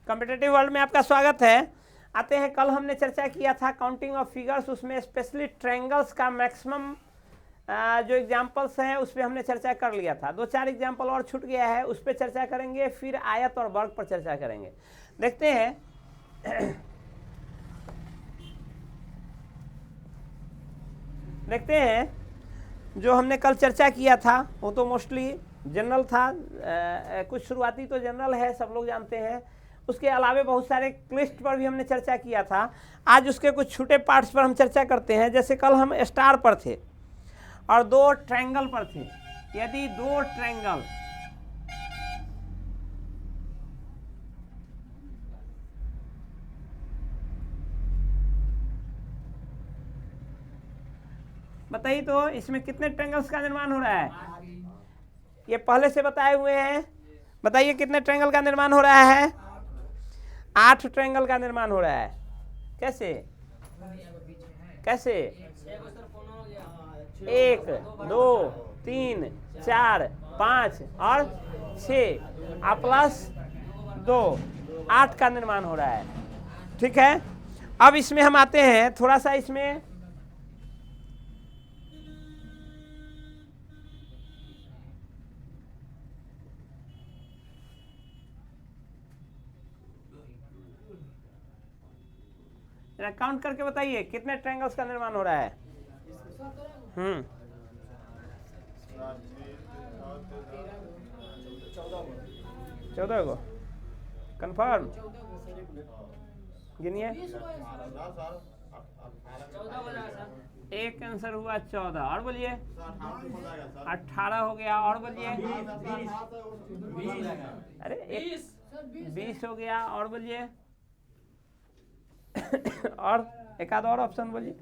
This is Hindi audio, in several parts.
कॉम्पिटिटिव वर्ल्ड में आपका स्वागत है। आते हैं, कल हमने चर्चा किया था काउंटिंग ऑफ फिगर्स, उसमें स्पेशली ट्रायंगल्स का मैक्सिमम जो एग्जाम्पल्स हैं उस पर हमने चर्चा कर लिया था। 2-4 एग्जाम्पल और छूट गया है, उस पर चर्चा करेंगे, फिर आयत और वर्ग पर चर्चा करेंगे। देखते हैं जो हमने कल चर्चा किया था वो तो मोस्टली जनरल था, कुछ शुरुआती तो जनरल है, सब लोग जानते हैं। उसके अलावा बहुत सारे क्लिस्ट पर भी हमने चर्चा किया था। आज उसके कुछ छोटे पार्ट्स पर हम चर्चा करते हैं। जैसे कल हम स्टार पर थे और 2 ट्रायंगल पर थे। यदि 2 ट्रायंगल बताइए तो इसमें कितने ट्रायंगल्स का निर्माण हो रहा है? ये पहले से बताए हुए हैं। बताइए कितने ट्रायंगल का निर्माण हो रहा है? 8 ट्रायंगल का निर्माण हो रहा है। कैसे कैसे? 1 2 3 4 5 और 6 प्लस 2, 8 का निर्माण हो रहा है। ठीक है, अब इसमें हम आते हैं थोड़ा सा इसमें काउंट करके बताइए कितने ट्रायंगल्स का निर्माण हो रहा है। 14 गो कंफर्म गिनिए। एक आंसर हुआ 14, और बोलिए 18 हो गया, और बोलिए अरे 20 हो गया, और बोलिए और एक आध और ऑप्शन बोलिए।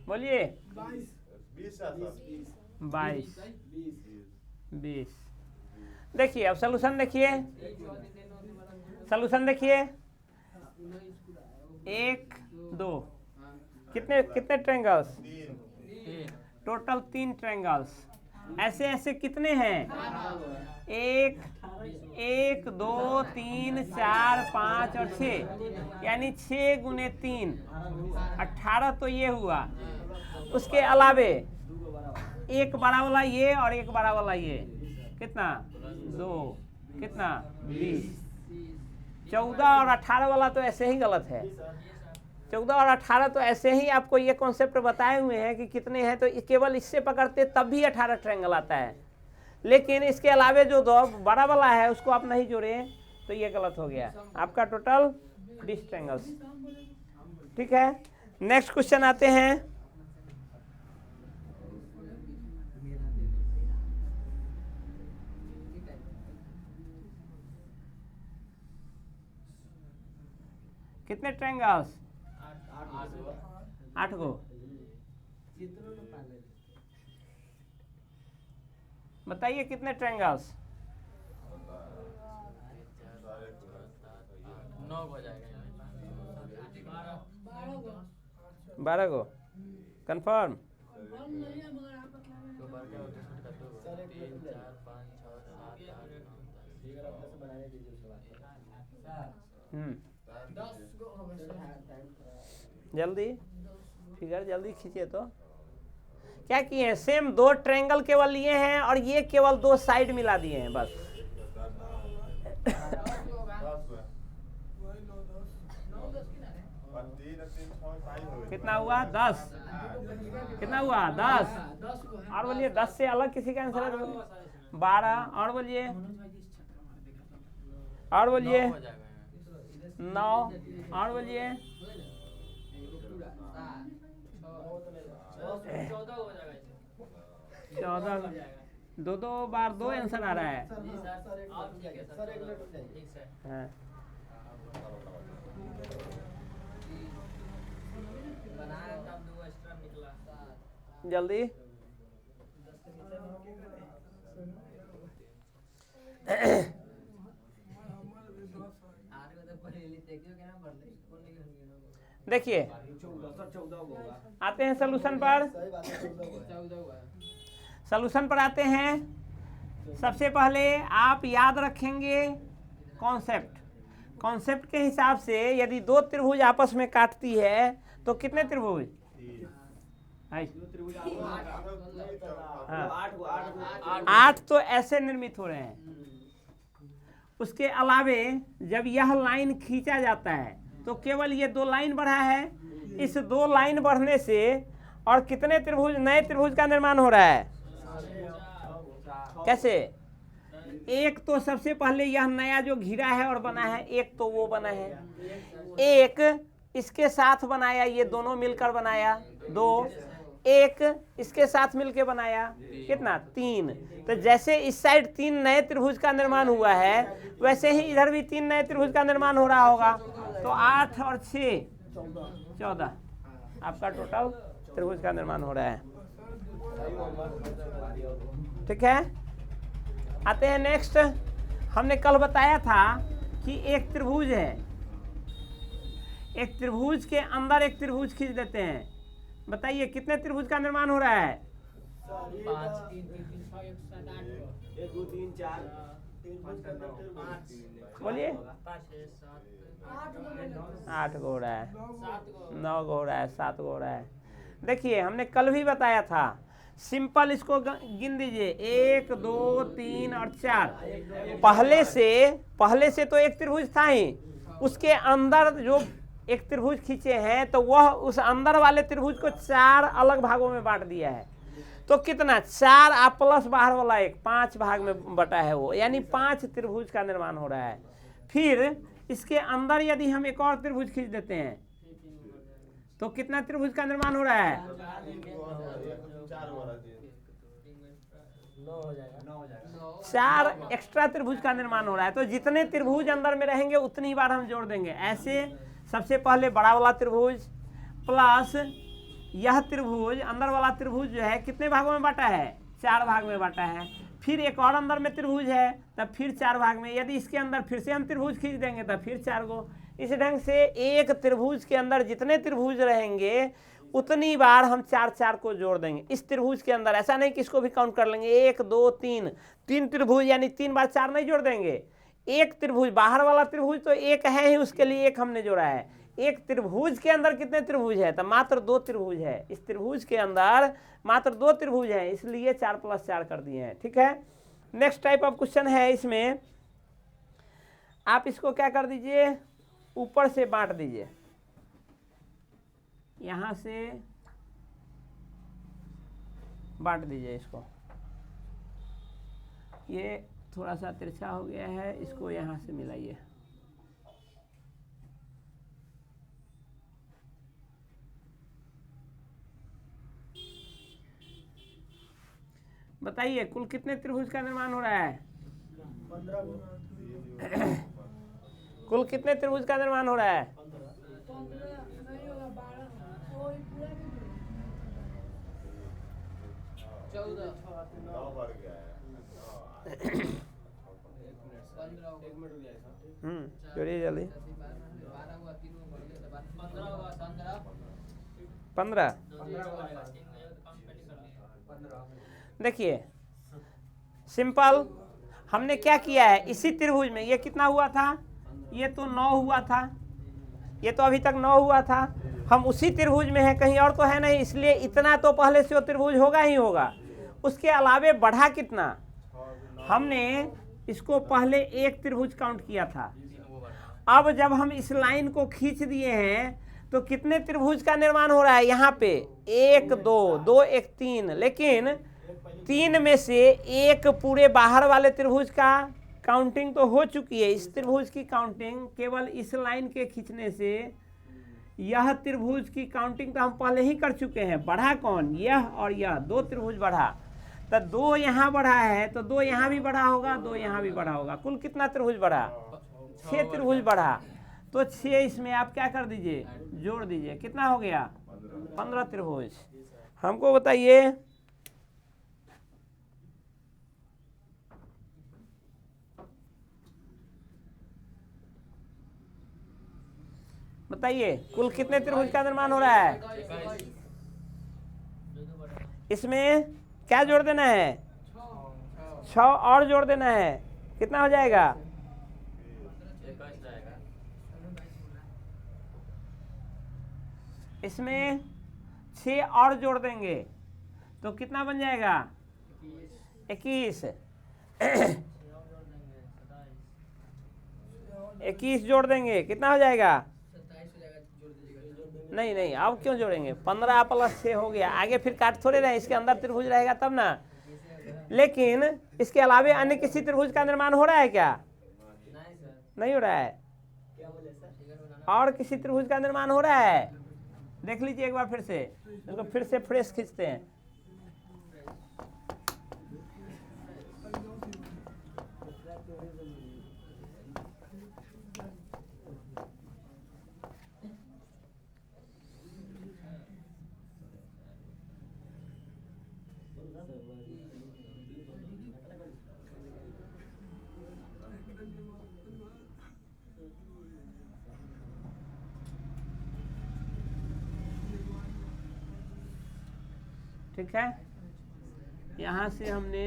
बोलिए 22 20। देखिए अब सलूशन देखिए, 1 2 कितने कितने ट्रायंगल्स? Total 3 triangles. ऐसे ऐसे कितने हैं? 1 2 3 4 5 और 6, यानी 6 गुने 3 18 तो ये हुआ। उसके अलावे एक बड़ा वाला ये और एक बड़ा वाला ये, कितना? 2, कितना? 20। 14 और 18 वाला तो ऐसे ही गलत है। 14 और 18 तो ऐसे ही आपको ये कॉन्सेप्ट बताए हुए हैं कि कितने हैं, तो केवल इससे पकड़ते तब भी 18 ट्रायंगल आता है। लेकिन इसके अलावे जो 2 बड़ा वाला है उसको आप नहीं जोड़े तो ये गलत हो गया। आपका टोटल 20 ट्रायंगल्स। ठीक है, नेक्स्ट क्वेश्चन आते हैं। कितने ट्रायंगल्स? 8 गो। बताइए कितने ट्रायंगल्स? 12 गो कंफर्म। जल्दी फिगर जल्दी खींचिए। तो क्या किए हैं? सेम 2 ट्रायंगल केवल लिए हैं और ये केवल 2 साइड मिला दिए हैं बस। कितना हुआ? 10। कितना हुआ? 10। और बोलिए 10 से अलग किसी का आंसर है? 12। और बोलिए 9। और बोलिए 14। 2 बार 2 आंसर आ रहा है। हाँ। जल्दी देखिए आते हैं सोल्यूशन पर। सोल्यूशन पर आते हैं। सबसे पहले आप याद रखेंगे कॉन्सेप्ट। कॉन्सेप्ट के हिसाब से यदि दो त्रिभुज आपस में काटती है तो कितने त्रिभुज? हाँ, 8 तो ऐसे निर्मित हो रहे हैं। उसके अलावे जब यह लाइन खींचा जाता है तो केवल ये 2 लाइन बढ़ा है। इस 2 लाइन बढ़ने से और कितने त्रिभुज, नए त्रिभुज का निर्माण हो रहा है? कैसे? एक तो सबसे पहले यह नया जो घिरा है और बना है, एक तो वो बना है, एक इसके साथ बनाया, ये दोनों मिलकर बनाया 2, एक इसके साथ मिलकर बनाया कितना? 3। तो जैसे इस साइड 3 नए त्रिभुज का निर्माण हुआ है वैसे ही इधर भी 3 नए त्रिभुज का निर्माण हो रहा होगा। तो 8 और 6 14 आपका टोटल त्रिभुज का निर्माण हो रहा है। ठीक है, आते हैं नेक्स्ट। हमने कल बताया था कि एक त्रिभुज है, एक त्रिभुज के अंदर एक त्रिभुज खींच देते हैं। बताइए कितने त्रिभुज का निर्माण हो रहा है? 5 3 3 6 1 2 3 4 बोलिए। 8 गो हो रहा है, 9 गो हो रहा है, 7 गो हो रहा है। देखिए हमने कल भी बताया था, सिंपल इसको गिन दीजिए 1 2 3 और 4। पहले से तो एक त्रिभुज था ही, उसके अंदर जो एक त्रिभुज खींचे हैं तो वह उस अंदर वाले त्रिभुज को 4 अलग भागों में बांट दिया है। तो कितना? 4 आप प्लस बाहर वाला 1, 5 भाग में बटा है वो, यानी 5 त्रिभुज का निर्माण हो रहा है। फिर इसके अंदर यदि हम एक और त्रिभुज खींच देते हैं तो कितना त्रिभुज का निर्माण हो रहा है? 4 एक्स्ट्रा त्रिभुज का निर्माण हो रहा है। तो जितने त्रिभुज अंदर में रहेंगे उतनी बार हम जोड़ देंगे। ऐसे सबसे पहले बड़ा वाला त्रिभुज प्लस यह त्रिभुज, अंदर वाला त्रिभुज जो है कितने भागों में बांटा है? 4 भाग में बांटा है। फिर एक और अंदर में त्रिभुज है तब फिर 4 भाग में, यदि इसके अंदर फिर से हम त्रिभुज खींच देंगे तब फिर 4 गो। इस ढंग से एक त्रिभुज के अंदर जितने त्रिभुज रहेंगे उतनी बार हम 4 को जोड़ देंगे इस त्रिभुज के अंदर। ऐसा नहीं कि इसको भी काउंट कर लेंगे 1 2 3 त्रिभुज, यानी 3 बार 4 नहीं जोड़ देंगे। एक त्रिभुज, बाहर वाला त्रिभुज तो एक है ही, उसके लिए 1 हमने जोड़ा है। एक त्रिभुज के अंदर कितने त्रिभुज है? तो मात्र 2 त्रिभुज है। इस त्रिभुज के अंदर मात्र 2 त्रिभुज है, इसलिए 4 + 4 कर दिए हैं। ठीक है, नेक्स्ट टाइप ऑफ क्वेश्चन है। इसमें आप इसको क्या कर दीजिए, ऊपर से बांट दीजिए, यहां से बांट दीजिए इसको। ये थोड़ा सा तिरछा हो गया है, इसको यहां से मिलाइए। बताइए कुल कितने त्रिभुज का निर्माण हो रहा है? 15 कुल कितने त्रिभुज का निर्माण हो रहा है? 14 जोड़िए जल्दी। 15। देखिए सिंपल, हमने क्या किया है, इसी त्रिभुज में ये कितना हुआ था? ये तो 9 हुआ था, ये तो अभी तक 9 हुआ था। हम उसी त्रिभुज में है, कहीं और तो है नहीं, इसलिए इतना तो पहले से वो त्रिभुज होगा ही होगा। उसके अलावे बढ़ा कितना? हमने इसको पहले एक त्रिभुज काउंट किया था। अब जब हम इस लाइन को खींच दिए हैं तो कितने त्रिभुज का निर्माण हो रहा है? यहाँ पे 1 2 2 1 3, लेकिन 3 में से एक पूरे बाहर वाले त्रिभुज का काउंटिंग तो हो चुकी है। इस त्रिभुज की काउंटिंग केवल इस लाइन के खींचने से, यह त्रिभुज की काउंटिंग तो हम पहले ही कर चुके हैं। बढ़ा कौन? यह और यह 2 त्रिभुज बढ़ा। तो 2 यहाँ बढ़ा है तो 2 यहाँ भी बढ़ा होगा, 2 यहाँ भी बढ़ा होगा। कुल कितना त्रिभुज बढ़ा? 6 त्रिभुज बढ़ा। तो 6 इसमें आप क्या कर दीजिए, जोड़ दीजिए। कितना हो गया? 15 त्रिभुज। हमको बताइए बताइए कुल कितने त्रिभुज का निर्माण हो रहा है? इसमें क्या जोड़ देना है? 6 और जोड़ देना है। कितना हो जाएगा? इसमें 6 और जोड़ देंगे तो कितना बन जाएगा? 21। 21 जोड़ देंगे कितना हो जाएगा? नहीं नहीं, अब क्यों जोड़ेंगे? 15 + 6 हो गया। आगे फिर काट थोड़े रहे, इसके अंदर त्रिभुज रहेगा तब ना। लेकिन इसके अलावे अन्य किसी त्रिभुज का निर्माण हो रहा है क्या? नहीं हो रहा है। और किसी त्रिभुज का निर्माण हो रहा है? देख लीजिए एक बार फिर से, इसको फिर से फ्रेश खींचते हैं। ठीक है, यहाँ से हमने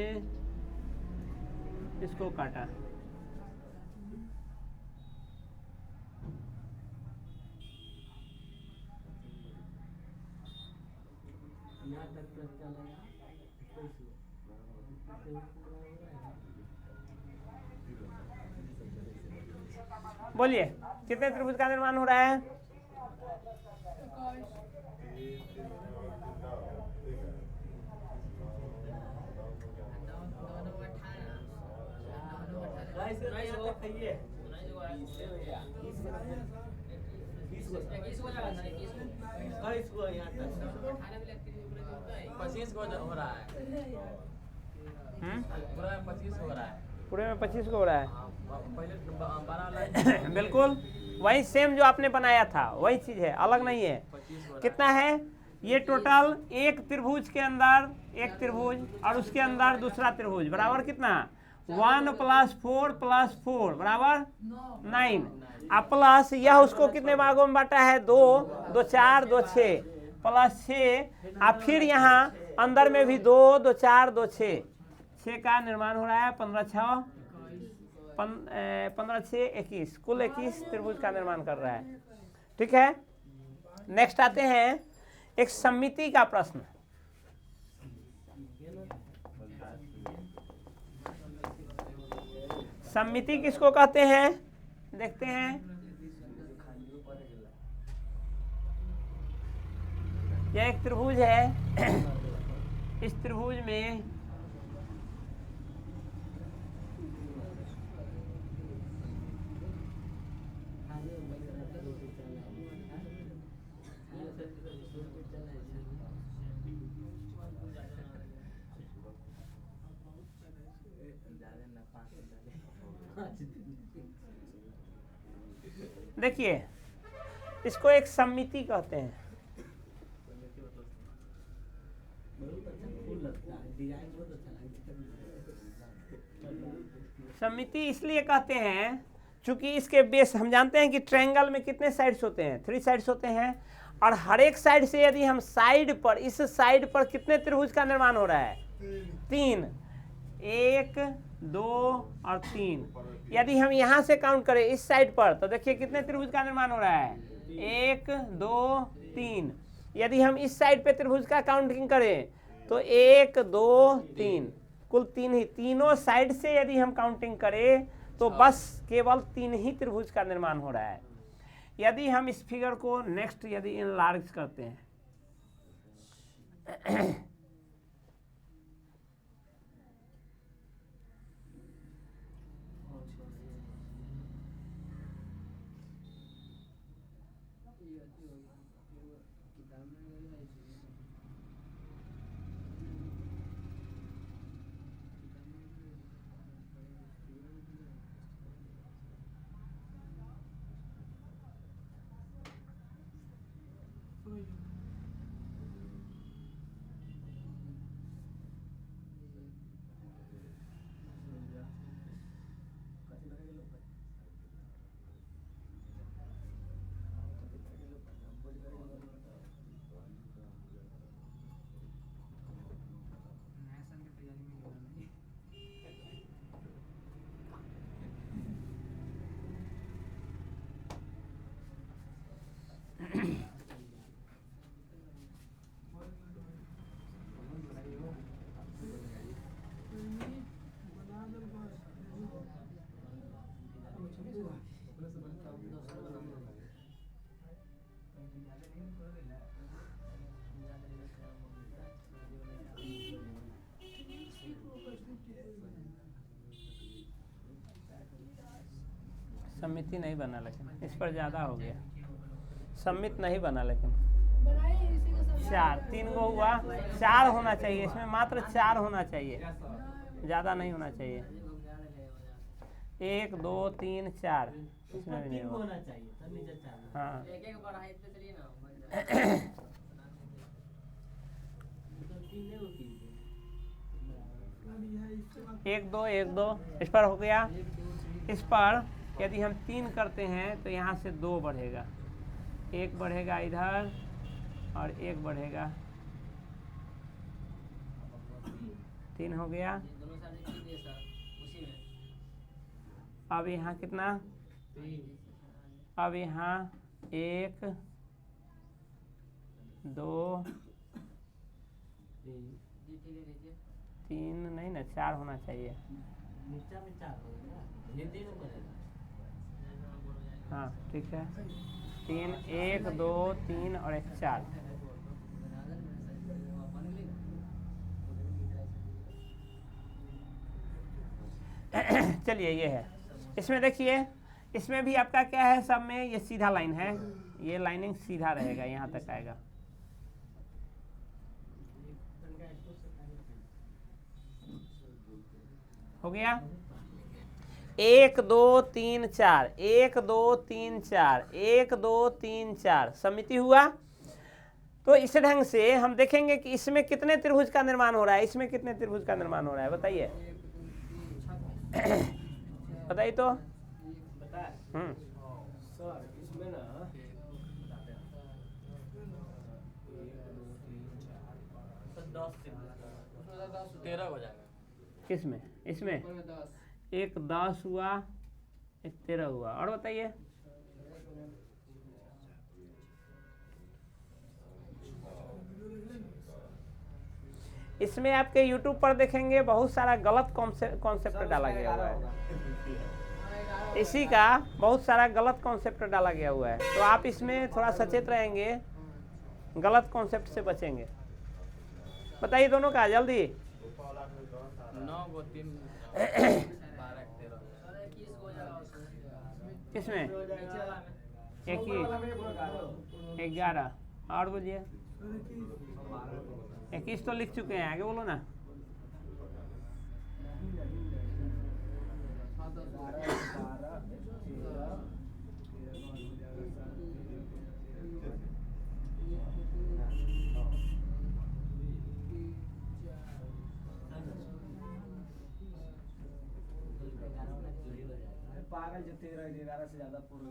इसको काटा। बोलिए कितने त्रिभुज का निर्माण हो रहा है? पूरे में 25 को हो रहा है। बिल्कुल वही सेम जो आपने बनाया था वही चीज है, अलग नहीं है। कितना है ये टोटल? एक त्रिभुज के अंदर एक त्रिभुज और उसके अंदर दूसरा त्रिभुज बराबर कितना? 1 + 4 + 4 बराबर 9। अब प्लस यह उसको कितने भागों में बांटा है? 2 2 4 2 6 + 6। अब फिर यहाँ अंदर में भी 2 2 4 2 6 का निर्माण हो रहा है। 15 6 21, कुल 21 त्रिभुज का निर्माण कर रहा है। ठीक है, नेक्स्ट आते हैं एक सममिति का प्रश्न। सममिति किसको कहते हैं देखते हैं। यह एक त्रिभुज है। इस त्रिभुज में देखिए इसको एक सममिति कहते हैं। सममिति इसलिए कहते हैं क्योंकि इसके बेस हम जानते हैं कि ट्रायंगल में कितने साइड्स होते हैं? 3 साइड्स होते हैं। और हर एक साइड से यदि हम साइड पर, इस साइड पर कितने त्रिभुज का निर्माण हो रहा है? 3। 1 2 और 3। यदि हम यहाँ से काउंट करें इस साइड पर तो देखिए कितने त्रिभुज का निर्माण हो रहा है? 1 2 3। यदि हम इस साइड पे त्रिभुज का काउंटिंग करें तो 1 2 3, कुल 3 ही। तीनों साइड से यदि हम काउंटिंग करें तो बस केवल 3 ही त्रिभुज का निर्माण हो रहा है। यदि हम इस फिगर को नेक्स्ट यदि इनलार्ज करते हैं समिति नहीं बना, लेकिन इस पर ज़्यादा हो गया। सम्मित नहीं बना, लेकिन 4 3 गो हुआ, 4 होना चाहिए इसमें, मात्र 4 होना चाहिए, ज़्यादा नहीं होना चाहिए। 1 2 3 4 इसमें भी नहीं होना चाहिए। हाँ एक दो इस पर हो गया। इस पर यदि हम 3 करते हैं तो यहाँ से 2 बढ़ेगा, 1 बढ़ेगा इधर और 1 बढ़ेगा, 3 हो गया। अब यहाँ कितना, अब यहाँ 1 2 3 नहीं ना, 4 होना चाहिए। हाँ ठीक है, 3 1 2 3 और 1 4। चलिए ये है। इसमें देखिए, इसमें भी आपका क्या है, सब में ये सीधा लाइन है, ये लाइनिंग सीधा रहेगा, यहाँ तक आएगा। हो गया। 1 2 3 4 1 2 3 4 1 2 3 4 समिति हुआ। तो इस ढंग से हम देखेंगे कि इसमें कितने त्रिभुज का निर्माण हो रहा है, इसमें कितने त्रिभुज का निर्माण हो रहा है, बताइए। बताइए तो। सर इसमें ना 13 हो जाएगा। किसमें, इसमें 1 10 हुआ, 1 13 हुआ, और बताइए। इसमें आपके YouTube पर देखेंगे बहुत सारा गलत कॉन्सेप्ट डाला गया हुआ है, इसी का बहुत सारा गलत कॉन्सेप्ट डाला गया हुआ है। तो आप इसमें थोड़ा सचेत रहेंगे, गलत कॉन्सेप्ट से बचेंगे। बताइए दोनों का जल्दी। 9 को 3 किसमें 21 11 और बोलिए। 21 तो लिख चुके हैं, आगे बोलो ना। पागल जो 13 11 से ज्यादा पूर्ण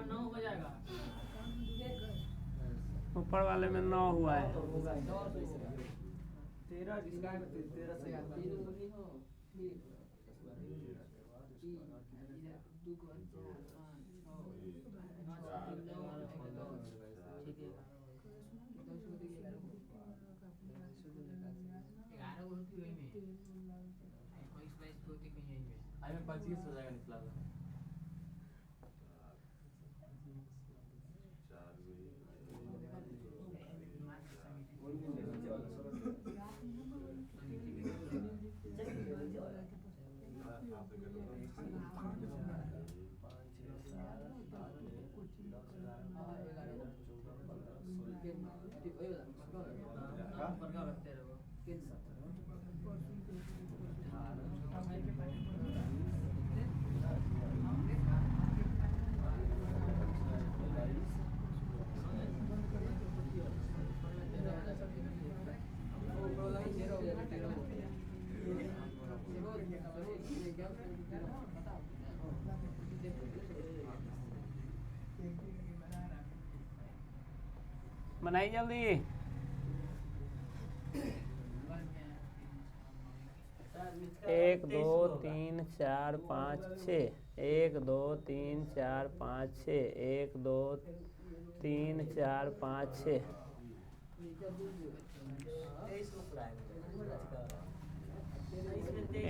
9 हो जाएगा। ऊपर वाले में 9 हुआ है। 13 से में 25 हो जाएगा निकला। बनाई जल्दी। 1 2 3 4 5 6 1 2 3 4 5 6 1 2 3 4 5 6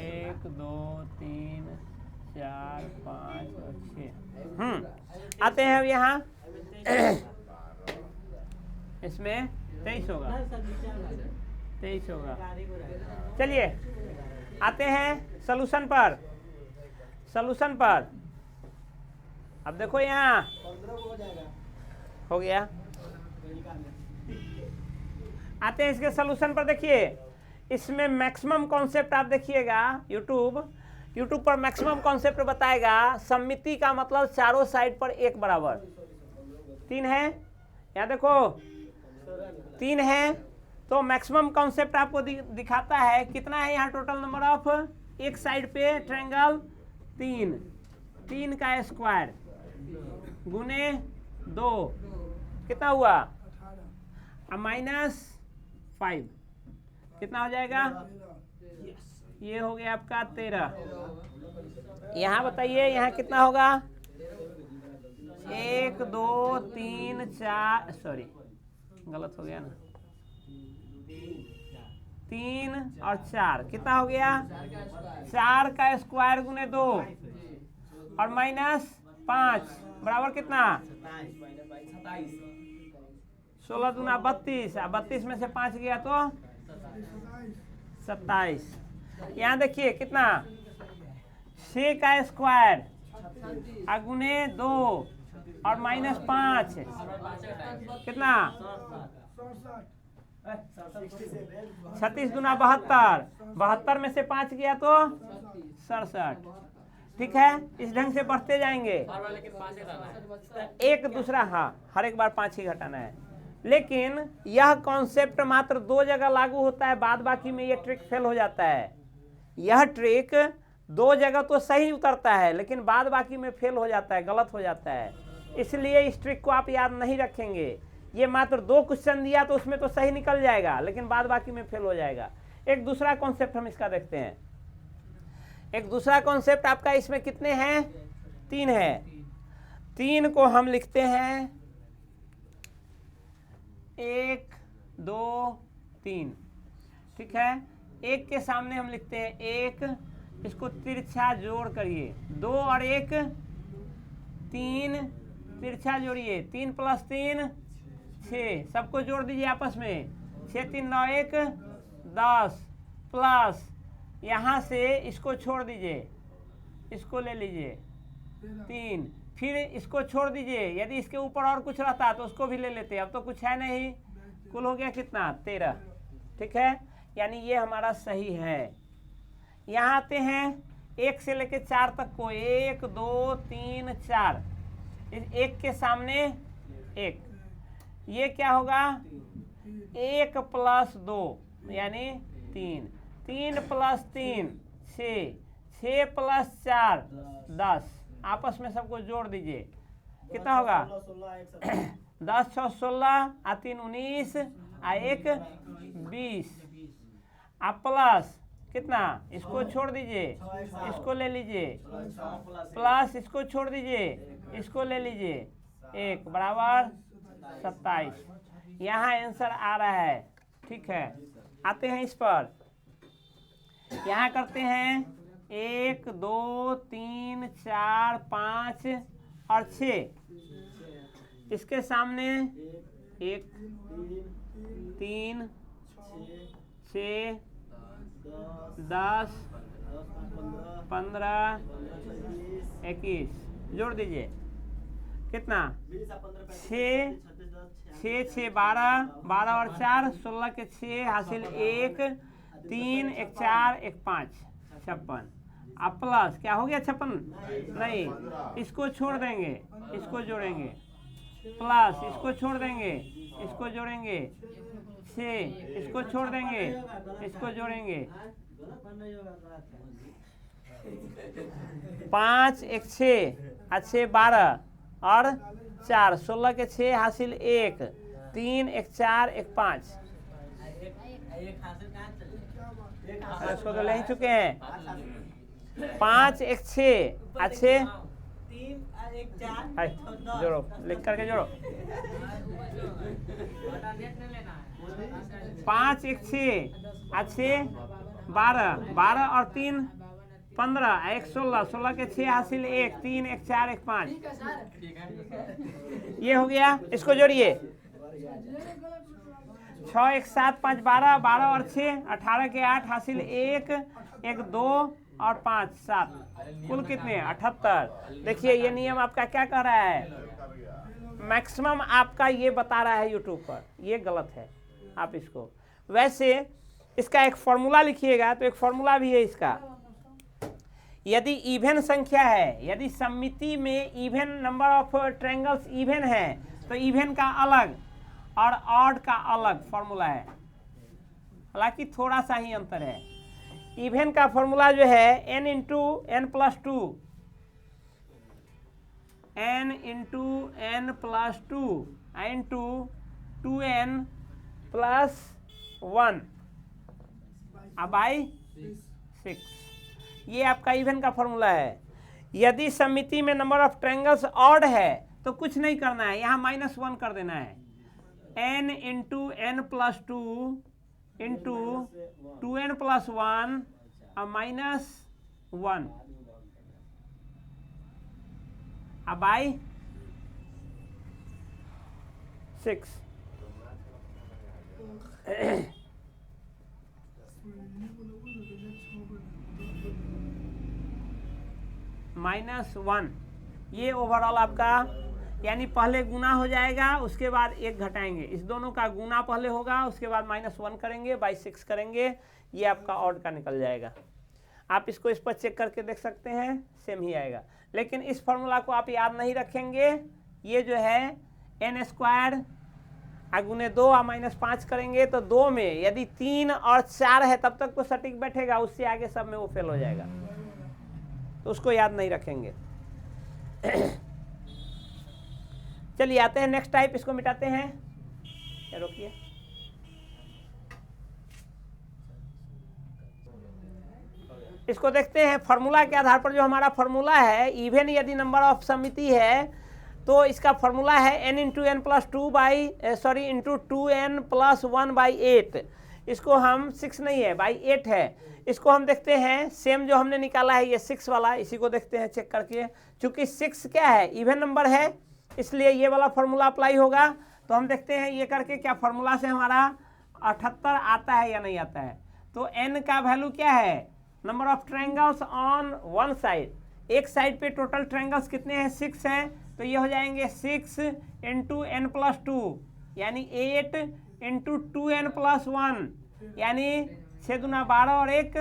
1 2 3 4 5 और 6। आते हैं अब यहाँ। इसमें 23 होगा, 23 होगा। चलिए आते हैं सॉल्यूशन पर। सॉल्यूशन पर। अब देखो यहाँ 15 को हो जाएगा। हो गया। आते हैं इसके सॉल्यूशन पर। देखिए इसमें मैक्सिमम कॉन्सेप्ट आप देखिएगा, यूट्यूब पर मैक्सिमम कॉन्सेप्ट बताएगा। सममिति का मतलब चारों साइड पर एक बराबर। 3 है, यहाँ देखो 3 है, तो मैक्सिमम कॉन्सेप्ट आपको दिखाता है कितना है यहाँ टोटल नंबर ऑफ, एक साइड पे ट्रायंगल 3 का स्क्वायर गुने 2 कितना हुआ, अब -5 कितना हो जाएगा, ये हो गया आपका 13। यहाँ बताइए यहाँ कितना होगा, 1 2 3 4, सॉरी गलत हो गया ना, 3 और 4 कितना हो गया, 4 का स्क्वायर गुने 2 और -5 बराबर कितना, 16 दूना 32, 32 में से 5 गया तो 27। यहाँ देखिए कितना, 6 का स्क्वायर गुने 2 और -5 कितना, 36 दूना 72, 72 में से 5 गया तो 67। ठीक है, इस ढंग से बढ़ते जाएंगे, एक दूसरा, हाँ हर एक बार 5 ही घटाना है। लेकिन यह कॉन्सेप्ट मात्र 2 जगह लागू होता है, बाद बाकी में यह ट्रिक फेल हो जाता है। यह ट्रिक 2 जगह तो सही उतरता है लेकिन बाद बाकी में फेल हो जाता है, गलत हो जाता है। इसलिए इस ट्रिक को आप याद नहीं रखेंगे। ये मात्र 2 क्वेश्चन दिया तो उसमें तो सही निकल जाएगा लेकिन बाद बाकी में फेल हो जाएगा। एक दूसरा कॉन्सेप्ट हम इसका देखते हैं। एक दूसरा कॉन्सेप्ट आपका इसमें कितने हैं, 3 है। 3 को हम लिखते हैं 1 2 3, ठीक है। 1 के सामने हम लिखते हैं 1, इसको तिरछा जोड़ करिए, 2 और 1 3, तिरछा जोड़िए, 3 + 3 6, सबको जोड़ दीजिए आपस में, 6 3 9 1 10 प्लस यहाँ से इसको छोड़ दीजिए, इसको ले लीजिए 3, फिर इसको छोड़ दीजिए, यदि इसके ऊपर और कुछ रहता तो उसको भी ले लेते, अब तो कुछ है नहीं, कुल हो गया कितना 13। ठीक है, यानी ये हमारा सही है। यहाँ आते हैं 1 से लेके 4 तक को, 1 2 3 4, इस 1 के सामने 1, ये क्या होगा 1 + 2 यानी 3, 3 + 3 6, 6 + 4 10, आपस में सबको जोड़ दीजिए, कितना होगा 10 6 16 आ 3 19 आ 1 20, आप प्लस कितना, इसको छोड़ दीजिए, इसको ले लीजिए, प्लस इसको छोड़ दीजिए, इसको ले लीजिए, 1 बराबर 27। यहाँ आंसर आ रहा है। ठीक है, आते हैं इस पर, यहाँ करते हैं 1 2 3 4 5 और 6, इसके सामने 1 3 6 10 15 21, जोड़ दीजिए, कितना 6 6 6 12, 12 और 4 16 के 6 हासिल 1 3 1 4 1 5 56, अब प्लस क्या हो गया 56 नहीं, इसको छोड़ देंगे, इसको जोड़ेंगे, प्लस इसको छोड़ देंगे, इसको जोड़ेंगे, 6 इसको छोड़ देंगे, इसको जोड़ेंगे, 5 1 6 6 12 और 4 16 के 6 हासिल 1 3 1 4 1 5, इसको तो ले ही चुके हैं। 5 1 6 अच्छे जोड़ो, लिख करके जोड़ो, 5 1 6 अच्छे 12, 12 और 3 15, 1 16, 16 के 6 हासिल 1 3 1 4 1 5, ये हो गया। इसको जोड़िए, 6 1 7 5 12, 12 और 6 18 के 8 हासिल 1 1 2 और 5 7, कुल कितने 78। देखिए ये नियम आपका क्या कह रहा है, मैक्सिमम आपका ये बता रहा है यूट्यूब पर, ये गलत है। आप इसको वैसे इसका एक फॉर्मूला लिखिएगा, तो एक फॉर्मूला भी है इसका। यदि इवन संख्या है, यदि सममिति में even number of triangles even है, तो इवन का अलग और ऑड का अलग फॉर्मूला है। हालांकि थोड़ा सा ही अंतर है। इवन का फॉर्मूला जो है n into n plus two, n into n plus two into 2n plus 1 by 6, ये आपका इवन का फॉर्मूला है। यदि समिति में नंबर ऑफ ट्रायंगल्स ऑड है तो कुछ नहीं करना है, यहाँ -1 कर देना है। n into n plus two into 2n plus 1 और -1 बाई 6। -1, ये ओवरऑल आपका, यानी पहले गुना हो जाएगा, उसके बाद 1 घटाएंगे। इस दोनों का गुना पहले होगा, उसके बाद -1 करेंगे, बाई 6 करेंगे, ये आपका ऑड का निकल जाएगा। आप इसको इस पर चेक करके देख सकते हैं, सेम ही आएगा। लेकिन इस फॉर्मूला को आप याद नहीं रखेंगे। ये जो है n² गुने 2 और -5 करेंगे, तो 2 में यदि 3 और 4 है तब तक तो सटीक बैठेगा, उससे आगे सब में वो फेल हो जाएगा, तो उसको याद नहीं रखेंगे। चलिए आते हैं नेक्स्ट टाइप, इसको मिटाते हैं। रोकिए, इसको देखते हैं। फॉर्मूला के आधार पर जो हमारा फॉर्मूला है, इवन यदि नंबर ऑफ समिति है तो इसका फॉर्मूला है n into n plus two by into 2n plus 1 by 8। इसको हम 6 नहीं है, बाई 8 है। इसको हम देखते हैं, सेम जो हमने निकाला है ये 6 वाला, इसी को देखते हैं चेक करके। चूंकि 6 क्या है, इवन नंबर है, इसलिए ये वाला फॉर्मूला अप्लाई होगा। तो हम देखते हैं ये करके क्या फॉर्मूला से हमारा 78 आता है या नहीं आता है। तो n का वैल्यू क्या है, number of triangles on one side, एक साइड पे टोटल ट्रायंगल्स कितने हैं, 6 हैं। तो ये हो जाएंगे 6 इंटू एन प्लस 2, यानी 8 इंटू 2n प्लस 1, यानी 6 दूना 12 और 1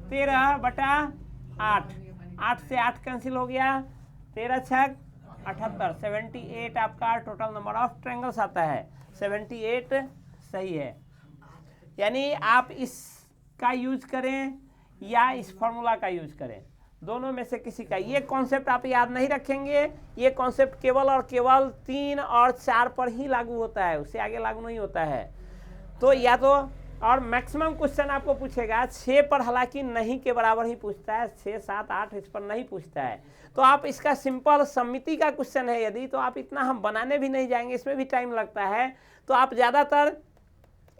13 बटा 8। 8 से 8 कैंसिल हो गया, 13 6 78, 78 आपका टोटल नंबर ऑफ ट्रायंगल्स आता है। 78 सही है। यानी आप इसका यूज करें या इस फॉर्मूला का यूज करें, दोनों में से किसी का। ये कॉन्सेप्ट आप याद नहीं रखेंगे, ये कॉन्सेप्ट केवल और केवल 3 और 4 पर ही लागू होता है, उससे आगे लागू नहीं होता है। तो या तो, और मैक्सिमम क्वेश्चन आपको पूछेगा 6 पर, हालांकि नहीं के बराबर ही पूछता है, 6 7 8 इस पर नहीं पूछता है। तो आप इसका सिंपल समिति का क्वेश्चन है यदि, तो आप इतना हम बनाने भी नहीं जाएंगे, इसमें भी टाइम लगता है। तो आप ज़्यादातर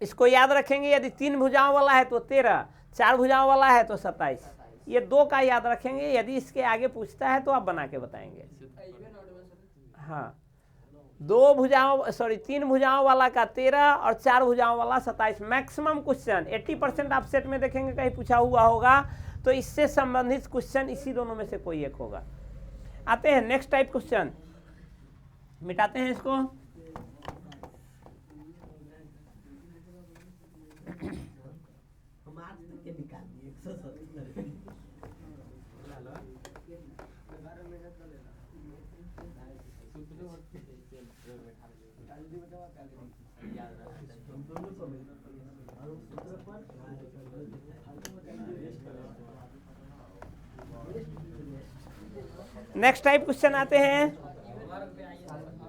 इसको याद रखेंगे, यदि 3 भुजाओं वाला है तो 13, 4 भुजाओं वाला है तो 27, ये 2 का याद रखेंगे। यदि इसके आगे पूछता है तो आप बना के बताएंगे। हाँ, 3 भुजाओं वाला का 13 और 4 भुजाओं वाला 27। मैक्सिमम क्वेश्चन 80% आप सेट में देखेंगे कहीं पूछा हुआ होगा, तो इससे संबंधित क्वेश्चन इसी दोनों में से कोई एक होगा। आते हैं नेक्स्ट टाइप क्वेश्चन, मिटाते हैं इसको। नेक्स्ट टाइप क्वेश्चन आते हैं,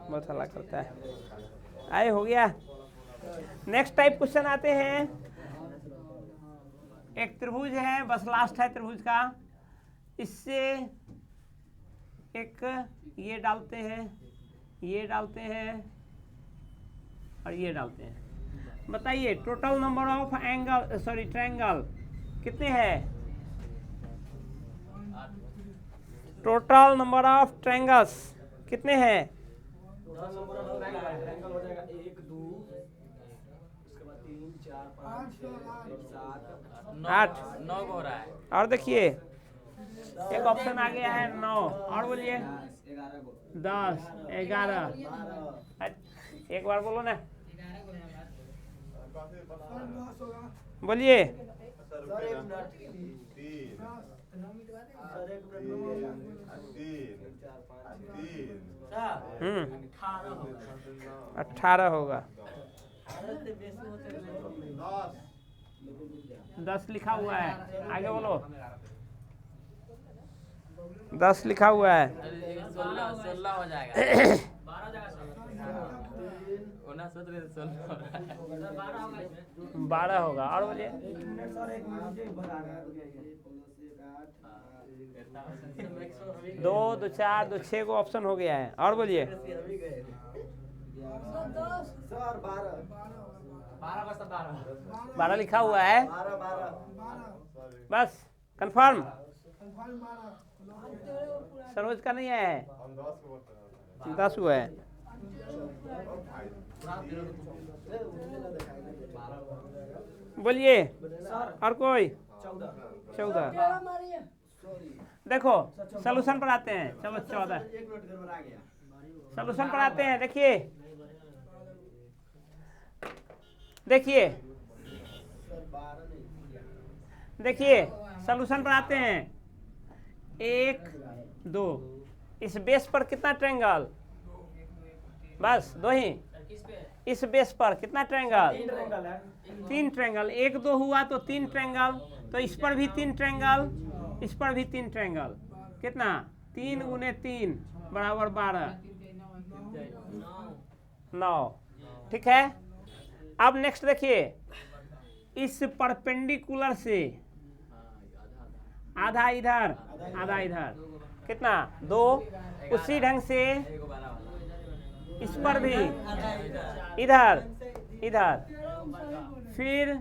बहुत हल्ला करता है, आए हो गया। नेक्स्ट टाइप क्वेश्चन आते हैं। एक त्रिभुज है, बस लास्ट है त्रिभुज का, इससे एक ये डालते हैं, ये डालते हैं और ये डालते हैं। बताइए टोटल नंबर ऑफ ट्रायंगल कितने हैं? टोटल नंबर ऑफ ट्रायंगल्स कितने हैं? 8 9 हो रहा है। और देखिए एक ऑप्शन आ गया है 9, और बोलिए 10, 11। एक बार बोलो ना, बोलिए। हम्म, 18 होगा। 10 लिखा हुआ है, आगे बोलो। 10 लिखा हुआ है। 16 हो जाएगा। 12 होगा, और बोलिए। 2, 2, 4, 2, 6 को ऑप्शन हो गया है, और बोलिए। 12 लिखा हुआ है, बस कंफर्म। सरोज का नहीं आया है, 10 हुआ है। बोलिए, और कोई? 14। देखो सॉल्यूशन पर आते हैं, चलो 14 सॉल्यूशन पर आते हैं। देखिए देखिए देखिए सॉल्यूशन पर आते हैं। 1, 2, इस बेस पर कितना ट्रायंगल? बस 2 ही। इस बेस पर कितना ट्रायंगल? 3 ट्रायंगल। 1, 2 हुआ तो 3 ट्रायंगल, तो इस पर भी 3 ट्रायंगल, इस पर भी 3 ट्रायंगल। कितना? 3 गुने 3 बराबर 12, 9। ठीक है। अब नेक्स्ट देखिए, इस परपेंडिकुलर से आधा इधर आधा इधर, कितना? 2। उसी ढंग से इस पर भी इधर इधर, फिर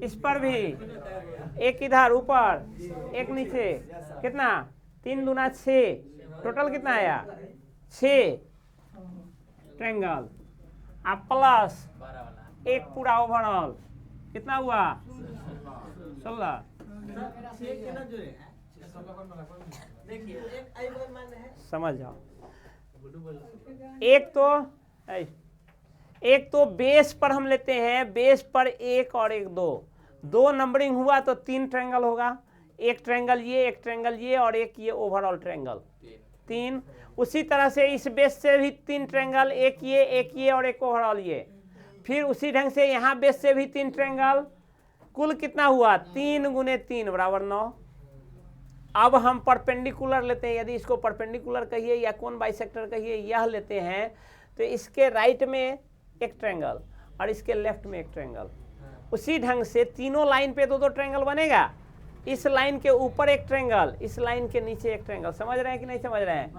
इस पर भी एक इधर ऊपर एक नीचे, कितना? 3 दूना 6, टोटल कितना आया? 6 ट्रायंगल। अब प्लस एक पूरा ओवरऑल, कितना हुआ? 16। समझ जाओ। एक तो बेस पर हम लेते हैं, बेस पर 1 और 1, 2 नंबरिंग हुआ तो 3 ट्रायंगल होगा। एक ट्रायंगल ये, एक ट्रायंगल ये, और एक ये ओवरऑल ट्रायंगल, 3। उसी तरह से इस बेस से भी 3 ट्रायंगल, एक ये और एक ओवरऑल ये। फिर उसी ढंग से यहाँ बेस से भी 3 ट्रायंगल। कुल कितना हुआ? 3 गुने 3 बराबर 9। अब हम परपेंडिकुलर लेते हैं। यदि इसको परपेंडिकुलर कहिए या कोन बाइसेक्टर कहिए, यह लेते हैं तो इसके राइट में एक ट्रायंगल और इसके लेफ्ट में एक ट्रायंगल। उसी ढंग से तीनों लाइन पे 2-2 ट्रायंगल बनेगा। इस लाइन के ऊपर एक ट्रायंगल, इस लाइन के नीचे एक ट्रायंगल। समझ रहे हैं कि नहीं समझ रहे हैं?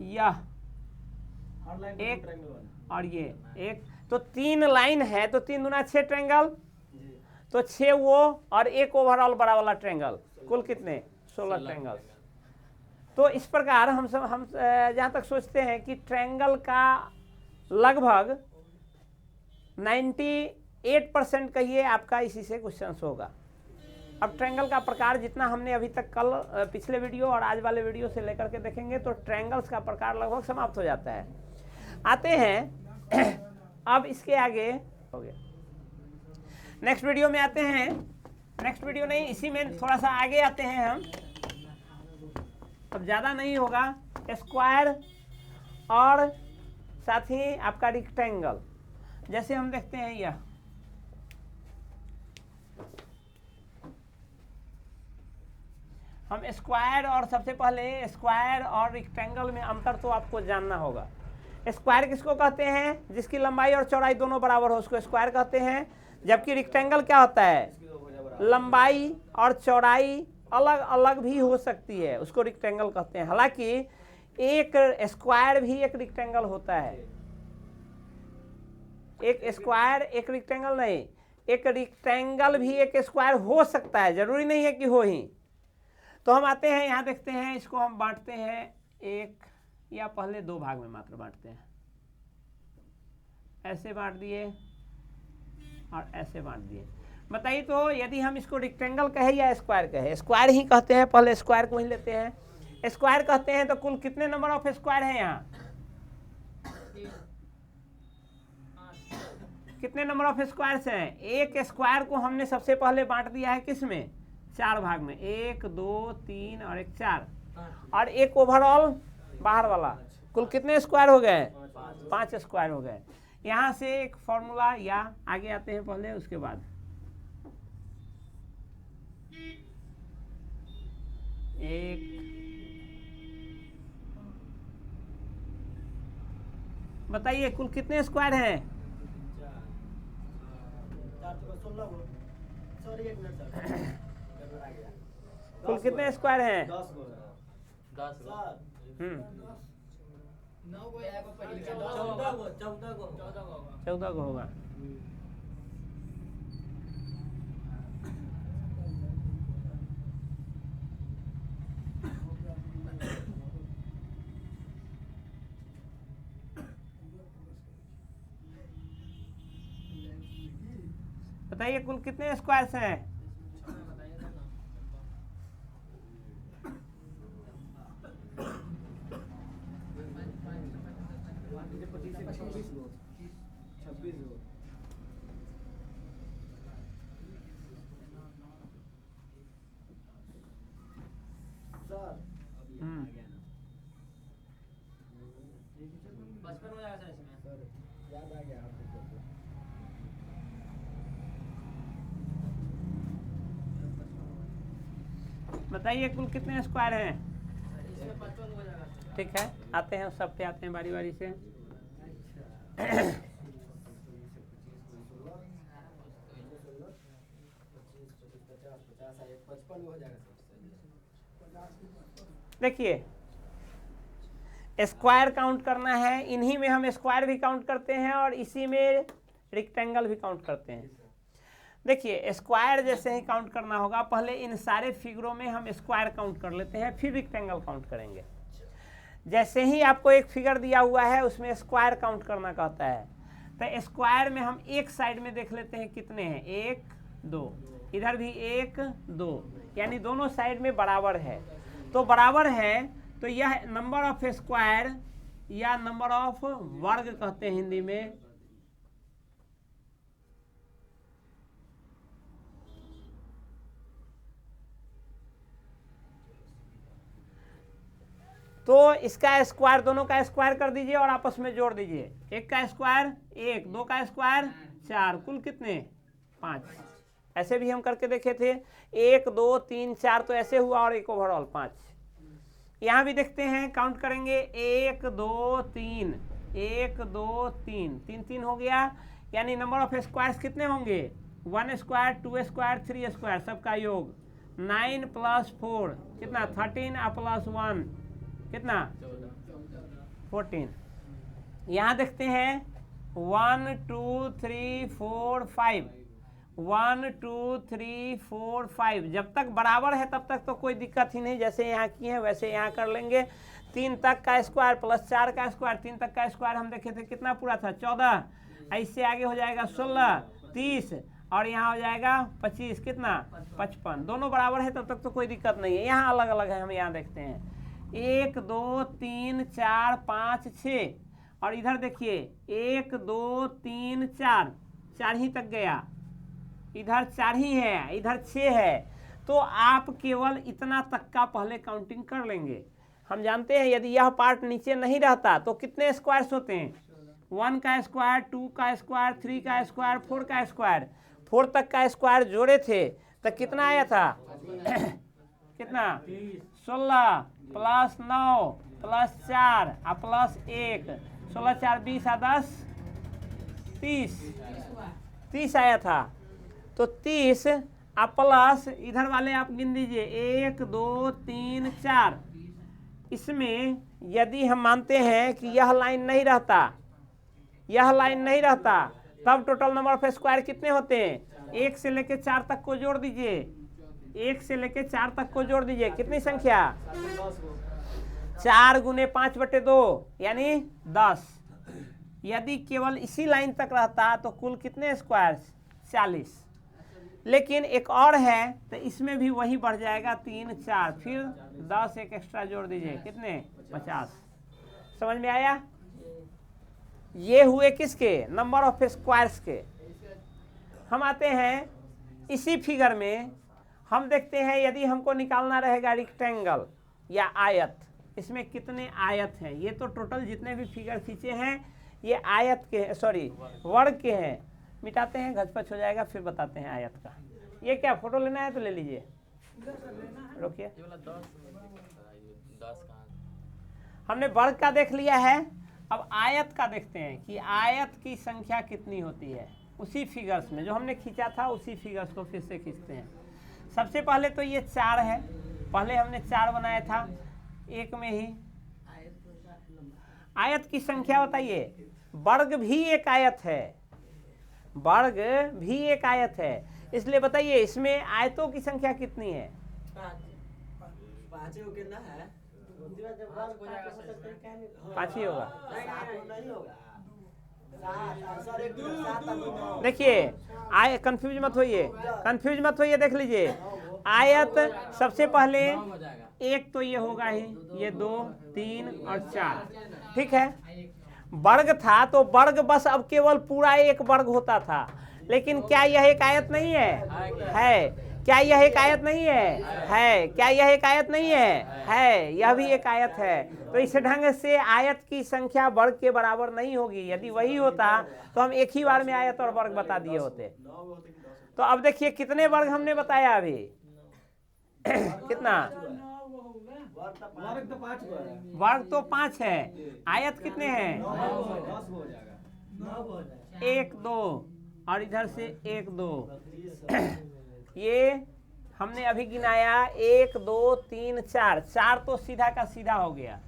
यह एक और ये एक, तो 3 लाइन है तो 3 दूना 6 ट्रायंगल, तो 6 वो और एक ओवरऑल बड़ा वाला ट्रायंगल, कुल कितने? 16 ट्रायंगल। तो इस प्रकार हम जहाँ तक सोचते हैं कि ट्रायंगल का लगभग 98% कहिए आपका इसी से क्वेश्चन होगा। अब ट्रायंगल का प्रकार जितना हमने अभी तक कल पिछले वीडियो और आज वाले वीडियो से लेकर के देखेंगे तो ट्रायंगल्स का प्रकार लगभग समाप्त हो जाता है। आते हैं अब इसके आगे हो गया, नेक्स्ट वीडियो में आते हैं। नेक्स्ट वीडियो नहीं, इसी में थोड़ा सा आगे आते हैं हम। अब ज़्यादा नहीं होगा। स्क्वायर और साथ ही आपका रेक्टेंगल, जैसे हम देखते हैं यह हम स्क्वायर, और सबसे पहले स्क्वायर और रेक्टेंगल में अंतर तो आपको जानना होगा। स्क्वायर किसको कहते हैं? जिसकी लंबाई और चौड़ाई दोनों बराबर हो उसको स्क्वायर कहते हैं। जबकि रेक्टेंगल क्या होता है? लंबाई और चौड़ाई अलग अलग भी हो सकती है, उसको रेक्टेंगल कहते हैं। हालांकि एक स्क्वायर भी एक रेक्टेंगल होता है। एक स्क्वायर एक रेक्टेंगल नहीं, एक रेक्टेंगल भी एक स्क्वायर हो सकता है, जरूरी नहीं है कि हो ही। तो हम आते हैं यहाँ देखते हैं, इसको हम बांटते हैं एक या पहले 2 भाग में मात्र बांटते हैं। ऐसे बांट दिए और ऐसे बांट दिए। बताइए तो यदि हम इसको रेक्टेंगल कहे या स्क्वायर कहे, स्क्वायर ही कहते हैं, पहले स्क्वायर को ही लेते हैं। स्क्वायर कहते हैं तो कुल कितने नंबर ऑफ स्क्वायर है यहाँ? कितने नंबर ऑफ स्क्वायर्स हैं? एक स्क्वायर को हमने सबसे पहले बांट दिया है किस में? 4 भाग में, 1 2 3 और 1 4, और एक ओवरऑल बाहर वाला। कुल कितने स्क्वायर हो गए? 5 स्क्वायर हो गए। यहाँ से एक फॉर्मूला या आगे आते हैं पहले, उसके बाद बताइए कुल कितने स्क्वायर हैं? कुल कितने स्क्वायर हैं? 10 14 को होगा। बताइए कुल कितने स्क्वायर्स हैं? बताइए कुल कितने स्क्वायर हैं? ठीक है, आते हैं सब पे आते हैं बारी बारी से। देखिए स्क्वायर काउंट करना है, इन्हीं में हम स्क्वायर भी काउंट करते हैं और इसी में रेक्टेंगल भी काउंट करते हैं। देखिए स्क्वायर जैसे ही काउंट करना होगा, पहले इन सारे फिगरों में हम स्क्वायर काउंट कर लेते हैं, फिर रेक्टेंगल काउंट करेंगे। जैसे ही आपको एक फिगर दिया हुआ है उसमें स्क्वायर काउंट करना कहता है, तो स्क्वायर में हम एक साइड में देख लेते हैं कितने हैं, 1 2, इधर भी 1 2, यानी दोनों साइड में बराबर है। तो बराबर है तो यह नंबर ऑफ स्क्वायर या नंबर ऑफ वर्ग कहते हैं हिंदी में। तो इसका स्क्वायर, दोनों का स्क्वायर कर दीजिए और आपस में जोड़ दीजिए। 1 का स्क्वायर 1, 2 का स्क्वायर 4, कुल कितने? 5। ऐसे भी हम करके देखे थे, 1 2 3 4, तो ऐसे हुआ, और एक ओवरऑल 5। यहाँ भी देखते हैं, काउंट करेंगे 1 2 3, 1 2 3, 3 3 हो गया, यानी नंबर ऑफ स्क्वायर्स कितने होंगे? 1 स्क्वायर 2 स्क्वायर 3 स्क्वायर, सबका योग 9 + 4 कितना? 13 + 1 कितना? 14। यहाँ देखते हैं 1 2 3 4 5, 1 2 3 4 5, जब तक बराबर है तब तक तो कोई दिक्कत ही नहीं, जैसे यहाँ किए हैं वैसे यहाँ कर लेंगे। 3 तक का स्क्वायर प्लस 4 का स्क्वायर, 3 तक का स्क्वायर हम देखे थे कितना पूरा था? 14, इससे आगे हो जाएगा 16 30, और यहाँ हो जाएगा 25, कितना? 55। दोनों बराबर है तब तक तो कोई दिक्कत नहीं है। यहाँ अलग अलग है, हम यहाँ देखते हैं 1 2 3 4 5 6, और इधर देखिए 1 2 3 4, 4 ही तक गया, इधर 4 ही है, इधर 6 है। तो आप केवल इतना तक का पहले काउंटिंग कर लेंगे। हम जानते हैं यदि यह पार्ट नीचे नहीं रहता तो कितने स्क्वायर्स होते हैं? 1 का स्क्वायर, 2 का स्क्वायर, 3 का स्क्वायर, 4 का स्क्वायर। 4 तक का स्क्वायर जोड़े थे तो कितना आया था? कितना? 16 + 9 + 4 + 1, 16 4 20 और 10 30 आया था। तो 30 प्लस इधर वाले आप गिन दीजिए 1 2 3 4। इसमें यदि हम मानते हैं कि यह लाइन नहीं रहता, यह लाइन नहीं रहता, तब टोटल नंबर ऑफ स्क्वायर कितने होते हैं? 1 से लेके 4 तक को जोड़ दीजिए, 1 से लेके 4 तक को जोड़ दीजिए, कितनी संख्या? 4 × 5/2 यानी 10। यदि केवल इसी लाइन तक रहता तो कुल कितने स्क्वायर्स? 40। लेकिन एक और है, तो इसमें भी वही बढ़ जाएगा 3 4, फिर 10 एक एक्स्ट्रा जोड़ दीजिए, कितने 50। समझ में आया? ये हुए किसके? नंबर ऑफ स्क्वायर्स के। हम आते हैं इसी फिगर में, हम देखते हैं यदि हमको निकालना रहेगा रेक्टेंगल या आयत, इसमें कितने आयत हैं। ये तो टोटल जितने भी फिगर खींचे हैं ये आयत के, सॉरी वर्ग के हैं। मिटाते हैं, घचपच हो जाएगा, फिर बताते हैं आयत का। ये क्या फोटो लेना है तो ले लीजिए, रोकिए। ये वाला 10 कहाँ? हमने वर्ग का देख लिया है, अब आयत का देखते हैं कि आयत की संख्या कितनी होती है। उसी फिगर्स में जो हमने खींचा था उसी फिगर्स को फिर से खींचते हैं। सबसे पहले तो ये 4 है, पहले हमने 4 बनाया था एक में ही। आयत की संख्या बताइए। वर्ग भी एक आयत है, वर्ग भी एक आयत है, इसलिए बताइए इसमें आयतों की संख्या कितनी है? 5 कितना है? 5 ही होगा। नहीं होगा। सर एक 7 देखिए कंफ्यूज मत होइए, कंफ्यूज मत होइए, देख लीजिए आयत सबसे पहले एक तो ये होगा ही, ये 2 3 और 4, ठीक है। वर्ग था तो वर्ग बस अब केवल पूरा एक वर्ग होता था, लेकिन क्या यह एक आयत नहीं है? है। क्या यह एक आयत नहीं है? है। क्या यह एक आयत नहीं है? है। यह भी एक आयत है। तो इस ढंग से आयत की संख्या वर्ग के बराबर नहीं होगी। यदि वही होता तो हम एक ही बार में आयत और वर्ग बता दिए होते। तो अब देखिए कितने वर्ग हमने बताया अभी कितना? वर्ग तो 5 है, आयत कितने हैं? 1 2 और इधर से 1 2 ये हमने अभी गिनाया 1 2 3 4, 4 तो सीधा का सीधा हो गया।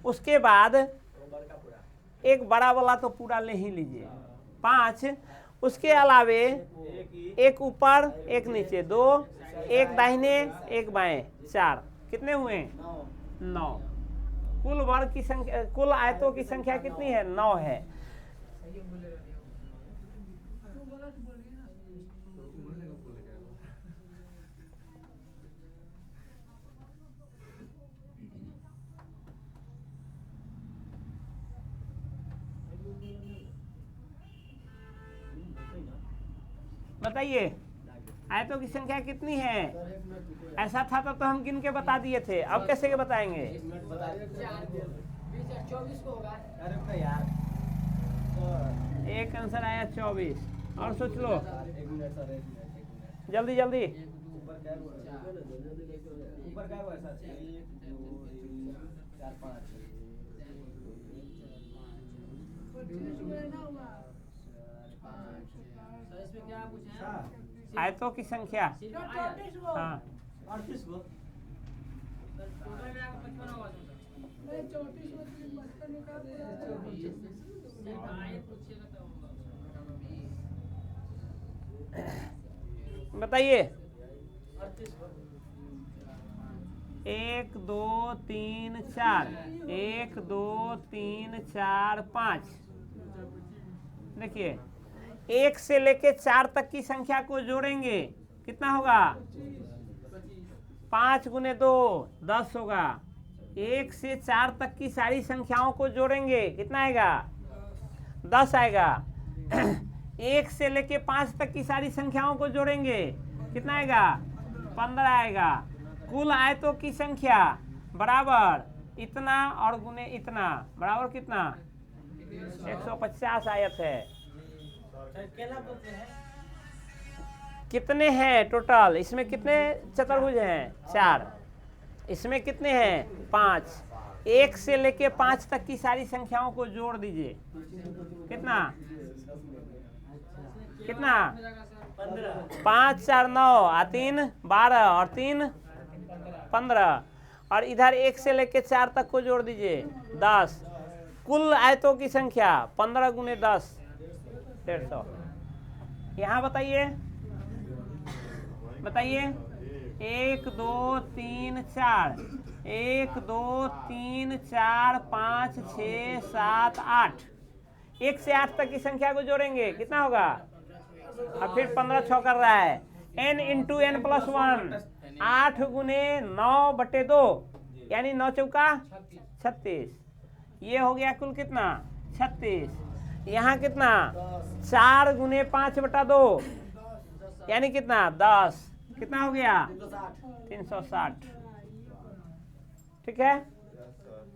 उसके बाद एक बड़ा वाला तो पूरा ले ही लीजिए 5, उसके अलावे एक ऊपर एक नीचे 2, एक दाहिने एक बाएं 4, कितने हुए? 9। कुल वर्ग की संख्या, कुल आयतों की संख्या कितनी है? 9 है। बताइए आयतों की संख्या कितनी है? ऐसा था तो हम गिन के बता दिए थे, अब कैसे के बताएंगे? 24 को होगा। एक आंसर आया 24, और सोच लो जल्दी जल्दी। आयतों की संख्या, हाँ बताइए। 1 2 3 4, 1 2 3 4 5। देखिए 1 से लेके 4 तक की संख्या को जोड़ेंगे, कितना होगा? 5 गुने 2 10 होगा। 1 से 4 तक की सारी संख्याओं को जोड़ेंगे, कितना आएगा? 10 आएगा। 1 से लेके 5 तक की सारी संख्याओं को जोड़ेंगे, कितना आएगा? 15 आएगा। कुल आयतों की संख्या बराबर इतना और गुने इतना बराबर कितना? 150 आयत है। कितने हैं टोटल? इसमें कितने चतुर्भुज हैं? 4। इसमें कितने हैं? 5। 1 से लेके 5 तक की सारी संख्याओं को जोड़ दीजिए, कितना? कितना? 5 4 9 और 3 12 और 3 15, और इधर 1 से लेके 4 तक को जोड़ दीजिए 10। कुल आयतों की संख्या 15 गुने 10 150। यहाँ बताइए, बताइए 1 2 3 4, 1 2 3 4 5 6 7 8। 1 से 8 तक की संख्या को जोड़ेंगे, कितना होगा? अब फिर 15 6 कर रहा है। n इंटू एन प्लस 1, 8 गुने 9/2, यानी 9 चौका 36। ये हो गया कुल कितना 36। यहाँ कितना 4 गुने 5/2, यानी कितना 10, कितना हो गया 360। ठीक है,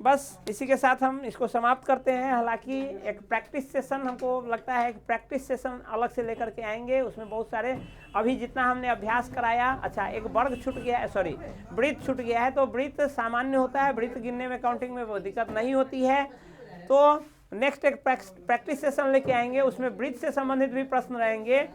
बस इसी के साथ हम इसको समाप्त करते हैं। हालांकि एक प्रैक्टिस सेशन हमको लगता है, एक प्रैक्टिस सेशन अलग से लेकर के आएंगे, उसमें बहुत सारे अभी जितना हमने अभ्यास कराया। अच्छा, एक वर्ग छूट गया है, सॉरी वृत्त छूट गया है, तो वृत्त सामान्य होता है, वृत्त गिनने में काउंटिंग में बहुत दिक्कत नहीं होती है। तो नेक्स्ट एक प्रैक्टिस सेशन लेके आएंगे, उसमें वृत्त से संबंधित भी प्रश्न रहेंगे।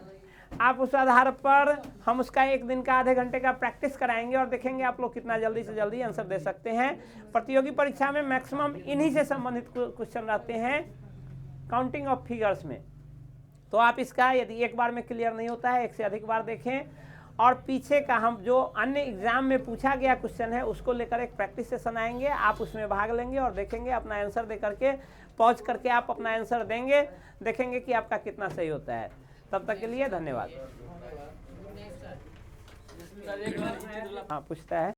आप उस आधार पर हम उसका 1 दिन का आधे घंटे का प्रैक्टिस कराएंगे और देखेंगे आप लोग कितना जल्दी से जल्दी आंसर दे सकते हैं। प्रतियोगी परीक्षा में मैक्सिमम इन्हीं से संबंधित क्वेश्चन रहते हैं काउंटिंग ऑफ फिगर्स में। तो आप इसका यदि एक बार में क्लियर नहीं होता है, 1 से अधिक बार देखें, और पीछे का हम जो अन्य एग्जाम में पूछा गया क्वेश्चन है उसको लेकर एक प्रैक्टिस सेशन आएंगे, आप उसमें भाग लेंगे और देखेंगे अपना आंसर दे करके पॉज करके आप अपना आंसर देंगे, देखेंगे कि आपका कितना सही होता है। तब तक के लिए धन्यवाद। हाँ, पूछता है।